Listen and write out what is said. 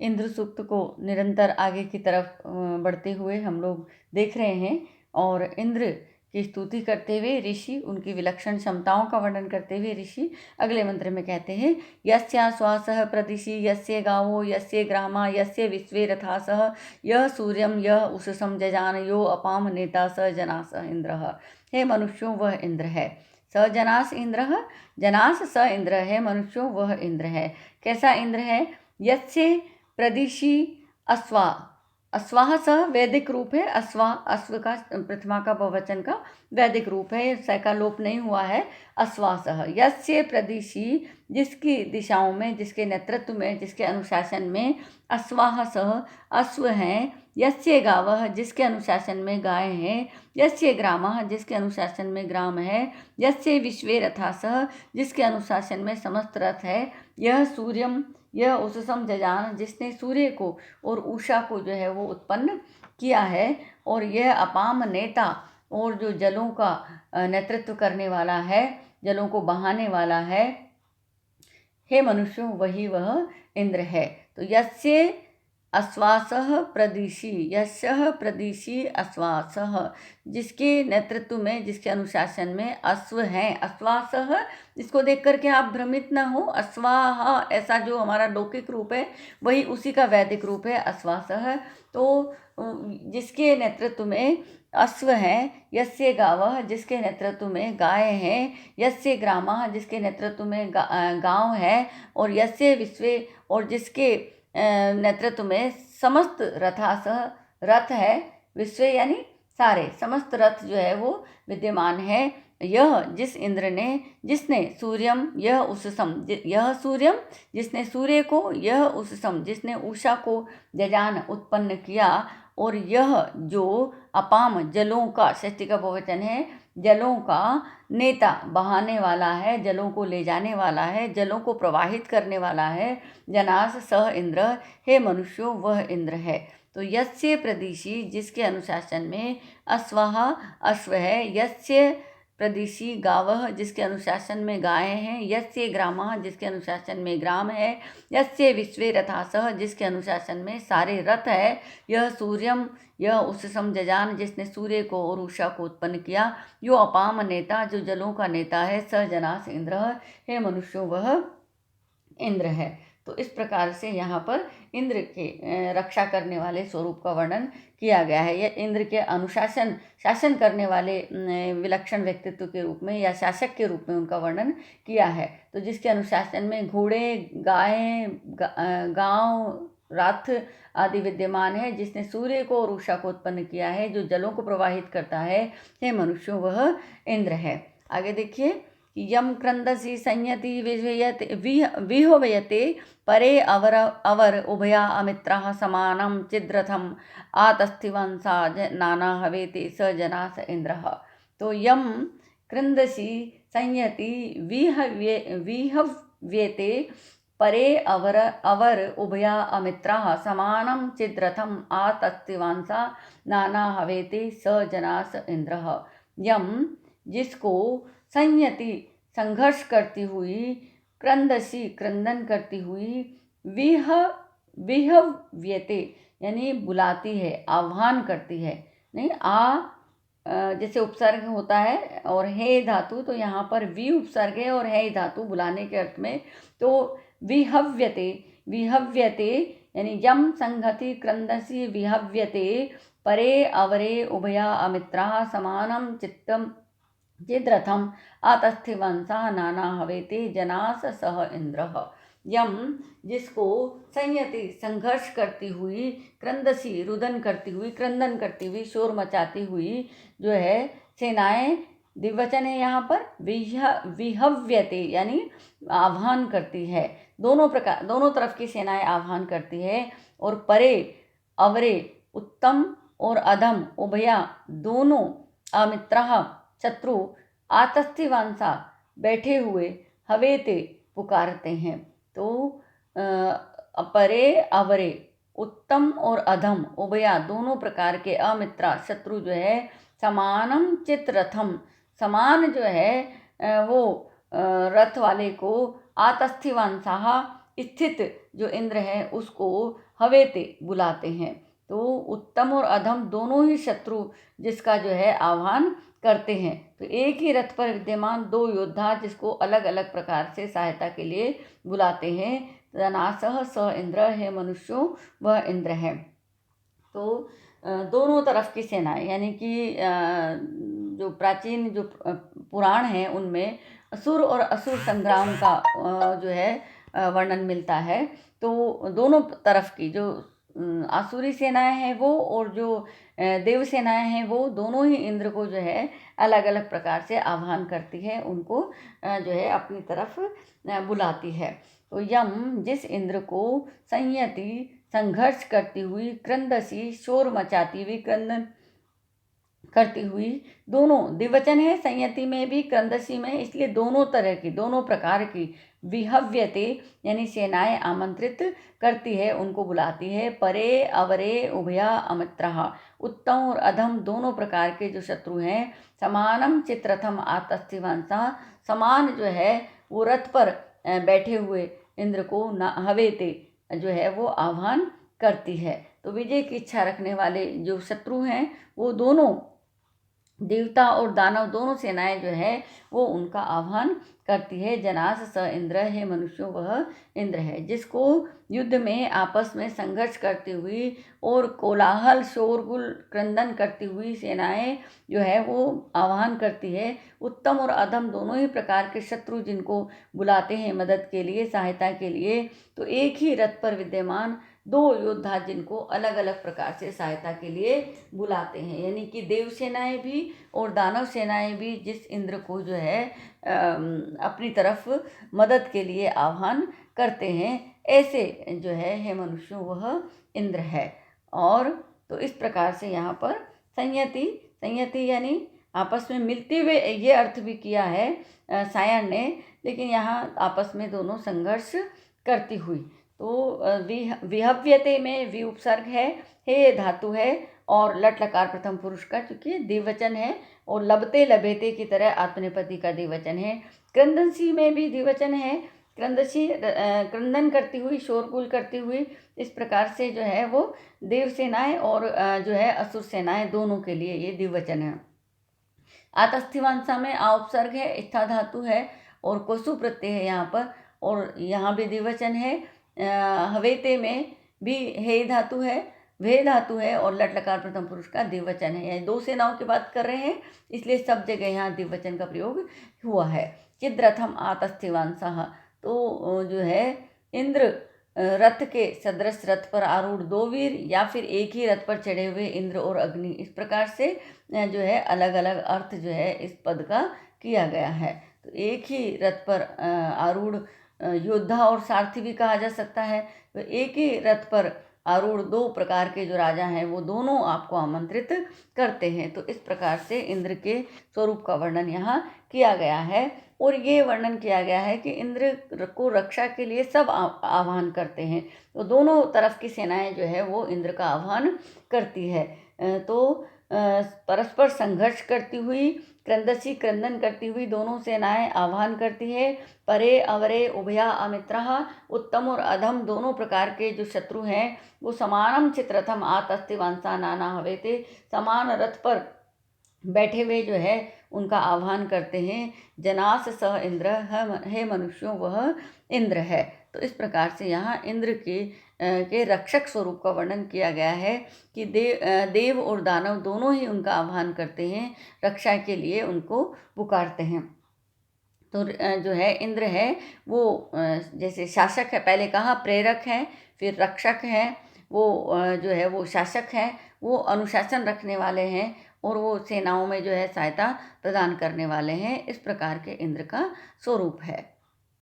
इंद्र सूक्त को निरंतर आगे की तरफ बढ़ते हुए हम लोग देख रहे हैं। और इंद्र की स्तुति करते हुए ऋषि, उनकी विलक्षण क्षमताओं का वर्णन करते हुए ऋषि अगले मंत्र में कहते हैं, यस्या श्वासः प्रदिशि यस्य गावो यस्य ग्रामा यस्य विश्वे रथासः यह सूर्यम यह उषसम जजान यो अपाम नेता स जनास इंद्रः। हे मनुष्यों वह इंद्र है। स जनास इंद्रः, जनास स इंद्र है, मनुष्यों वह इंद्र है। कैसा इंद्र है? यस्य प्रदिशि अश्वा, अश्वाह स वैदिक रूप है। अश्वा, अश्व का प्रथमा का बहुवचन का वैदिक रूप है, स का लोप नहीं हुआ है। अश्वासः यस्य प्रदिशि, जिसकी दिशाओं में, जिसके नेतृत्व में, जिसके अनुशासन में अश्वाह सह अश्व हैं। यस्य गावः, जिसके अनुशासन में गाय हैं। यस्य ग्रामः, जिसके अनुशासन में ग्राम है। यस्य विश्वे रथासः, जिसके अनुशासन में समस्त रथ है। यह सूर्यम, यह उषसम जजान, जिसने सूर्य को और उषा को जो है वो उत्पन्न किया है। और यह अपाम नेता, और जो जलों का नेतृत्व करने वाला है, जलों को बहाने वाला है। हे मनुष्यों, वही वह इंद्र है। तो यस्य अश्वासः प्रदिशि, यस्यः प्रदिशि अश्वासः, जिसके नेतृत्व में, जिसके अनुशासन में अश्व हैं। अश्वासः, इसको देख करके आप भ्रमित न हो। अश्वाह ऐसा जो हमारा लौकिक रूप है, वही उसी का वैदिक रूप है अश्वासः। तो जिसके नेतृत्व में अश्व हैं। यस्य गावः, जिसके नेतृत्व में गाय हैं। यस्य ग्रामः, जिसके नेतृत्व में गांव है। और यस्य विश्वे, और जिसके नेतृत्व में समस्त रथासः, रथ है। विश्व यानी सारे, समस्त रथ जो है वो विद्यमान है। यह, जिस इंद्र ने, जिसने सूर्यम यह उषसम, यह सूर्यम, जिसने सूर्य को, यह उषसम, जिसने उषा को जजान उत्पन्न किया। और यह जो अपाम, जलों का, षष्ठी का बहुवचन है, जलों का नेता, बहाने वाला है, जलों को ले जाने वाला है, जलों को प्रवाहित करने वाला है। जनास सह इंद्र, हे मनुष्यों वह इंद्र है। तो यस्य प्रदिशि, जिसके अनुशासन में अश्वाह अश्व है। यस्य प्रदिशि गावः, जिसके अनुशासन में गाय हैं। यस्य ग्रामः, जिसके अनुशासन में ग्राम है। यस्य विश्वे रथासः, जिसके अनुशासन में सारे रथ है। यह सूर्यम, यह उषसम जजान, जिसने सूर्य को और उषा को उत्पन्न किया। यो अपाम नेता, जो जलों का नेता है। स जनास इंद्र, हे मनुष्यों वह इंद्र है। तो इस प्रकार से यहाँ पर इंद्र के रक्षा करने वाले स्वरूप का वर्णन किया गया है। यह इंद्र के अनुशासन, शासन करने वाले विलक्षण व्यक्तित्व के रूप में या शासक के रूप में उनका वर्णन किया है। तो जिसके अनुशासन में घोड़े, गायें, गांव, रथ आदि विद्यमान है। जिसने सूर्य को और उषा को उत्पन्न किया है, जो जलों को प्रवाहित करता है। हे मनुष्यों वह इंद्र है। आगे देखिए, यम क्रंदसी संयति विहोवयते परे अवर अवर उभया अमित्राः समानं चिद्रथम आतस्थिवंसा नाना हवेते स जनास इंद्रः। तो यम क्रंदसी संयति विहव्यते परे अवर अवर उभया अमित्राः समानं चिद्रथम आतस्थिवंसा नाना हवेते स जनास इंद्रः। यम, जिसको, संयति संघर्ष करती हुई, क्रंदसी क्रंदन करती हुई, विहव्यते यानी बुलाती है, आह्वान करती है। नहीं, जैसे उपसर्ग होता है और हे धातु, तो यहाँ पर वि उपसर्ग है और हे धातु बुलाने के अर्थ में। तो विहव्यते, विहव्यते यानी यम संघति क्रंदसी विहव्यते परे अवरे उभया अमित्राः समानं चित्तम चिद्रथम आतस्थिवंसा नाना हवेते जनास सह इंद्रः। यम, जिसको, संयति संघर्ष करती हुई, क्रंदसी रुदन करती हुई, क्रंदन करती हुई, शोर मचाती हुई जो है सेनाएं, द्विवचन है यहाँ पर, विहव्यते यानी आह्वान करती है। दोनों प्रकार, दोनों तरफ की सेनाएं आह्वान करती है। और परे अवरे, उत्तम और अधम, उभया दोनों, अमित्रः शत्रु, आतस्थिवांसा बैठे हुए, हवेते पुकारते हैं। तो परे अवरे, उत्तम और अधम, उभया दोनों प्रकार के, अमित्रा शत्रु जो है, समानम चित्रथम समान जो है वो रथ वाले को, आतस्थिवांसा स्थित जो इंद्र है उसको हवेते बुलाते हैं। तो उत्तम और अधम दोनों ही शत्रु जिसका जो है आह्वान करते हैं। तो एक ही रथ पर विद्यमान दो योद्धा जिसको अलग अलग प्रकार से सहायता के लिए बुलाते हैं। तदानासह स इंद्र है मनुष्यों वह इंद्र है। तो दोनों तरफ की सेनाएं यानी कि जो प्राचीन जो पुराण हैं उनमें असुर और असुर संग्राम का जो है वर्णन मिलता है। तो दोनों तरफ की जो आसुरी सेनाएं हैं वो और जो देव सेनाएं हैं वो दोनों ही इंद्र को जो है अलग अलग प्रकार से आह्वान करती है, उनको जो है अपनी तरफ बुलाती है। तो यम जिस इंद्र को संयति संघर्ष करती हुई, क्रंदसी शोर मचाती हुई, क्रंदन करती हुई, दोनों द्विवचन है संयति में भी क्रंदसी में, इसलिए दोनों तरह की दोनों प्रकार की विहव्यते यानी सेनाएं आमंत्रित करती है, उनको बुलाती है। परे अवरे उभया अमित्रः उत्तम और अधम दोनों प्रकार के जो शत्रु हैं। समानम चित्रथम आतस्थिवंसा समान जो है वो रथ पर बैठे हुए इंद्र को हवेते जो है वो आह्वान करती है। तो विजय की इच्छा रखने वाले जो शत्रु हैं वो दोनों देवता और दानव दोनों सेनाएं जो है वो उनका आह्वान करती है। जनास स इंद्र है मनुष्यों वह इंद्र है, जिसको युद्ध में आपस में संघर्ष करती हुई और कोलाहल शोरगुल क्रंदन करती हुई सेनाएं जो है वो आह्वान करती है। उत्तम और अधम दोनों ही प्रकार के शत्रु जिनको बुलाते हैं मदद के लिए, सहायता के लिए। तो एक ही रथ पर विद्यमान दो योद्धा जिनको अलग अलग प्रकार से सहायता के लिए बुलाते हैं, यानी कि देव सेनाएं भी और दानव सेनाएं भी जिस इंद्र को जो है अपनी तरफ मदद के लिए आह्वान करते हैं, ऐसे जो है हे मनुष्यों वह इंद्र है। और तो इस प्रकार से यहाँ पर संयति संयति यानी आपस में मिलते हुए ये अर्थ भी किया है सायण ने, लेकिन यहाँ आपस में दोनों संघर्ष करती हुई। तो विहव्यते में वि उपसर्ग है, हे धातु है और लट लकार प्रथम पुरुष का चूंकि द्विवचन है, और लबते लबेते की तरह आत्मनेपदी का द्विवचन है। क्रंदसी में भी द्विवचन है, क्रंदसी क्रंदन करती हुई शोरगुल करती हुई, इस प्रकार से जो है वो देव सेनाएं और जो है असुर सेनाएं दोनों के लिए ये द्विवचन है। आतस्थिवांसा में आ उपसर्ग है, स्था धातु है और कोसु प्रत्यय है यहाँ पर, और यहाँ भी द्विवचन है। हवेते में भी हे धातु है, वे धातु है और लट लकार प्रथम पुरुष का द्विवचन है। यानी दो सेनाओं की बात कर रहे हैं, इसलिए सब जगह यहाँ द्विवचन का प्रयोग हुआ है। चिद्रथम आतस्थिवांसः तो जो है इंद्र रथ के सदृश रथ पर आरूढ़ दो वीर, या फिर एक ही रथ पर चढ़े हुए इंद्र और अग्नि, इस प्रकार से जो है अलग अलग अर्थ जो है इस पद का किया गया है। तो एक ही रथ पर आरूढ़ योद्धा और सारथी भी कहा जा सकता है। तो एक ही रथ पर आरूढ़ दो प्रकार के जो राजा हैं वो दोनों आपको आमंत्रित करते हैं। तो इस प्रकार से इंद्र के स्वरूप का वर्णन यहाँ किया गया है, और ये वर्णन किया गया है कि इंद्र को रक्षा के लिए सब आह्वान करते हैं। तो दोनों तरफ की सेनाएं जो है वो इंद्र का आह्वान करती है। तो परस्पर संघर्ष करती हुई, क्रंदसी क्रंदन करती हुई दोनों सेनाएं आह्वान करती है। परे अवरे उभया अमित्रः उत्तम और अधम दोनों प्रकार के जो शत्रु हैं वो समानम चित्रथम आतस्थिवांसा नाना हवेते समान रथ पर बैठे हुए जो है उनका आह्वान करते हैं। जनास सह इंद्र हे मनुष्यों वह इंद्र है। तो इस प्रकार से यहाँ इंद्र के रक्षक स्वरूप का वर्णन किया गया है कि देव और दानव दोनों ही उनका आह्वान करते हैं, रक्षा के लिए उनको पुकारते हैं। तो जो है इंद्र है वो जैसे शासक है, पहले कहा प्रेरक है, फिर रक्षक है, वो जो है वो शासक है, वो अनुशासन रखने वाले हैं, और वो सेनाओं में जो है सहायता प्रदान करने वाले हैं। इस प्रकार के इंद्र का स्वरूप है।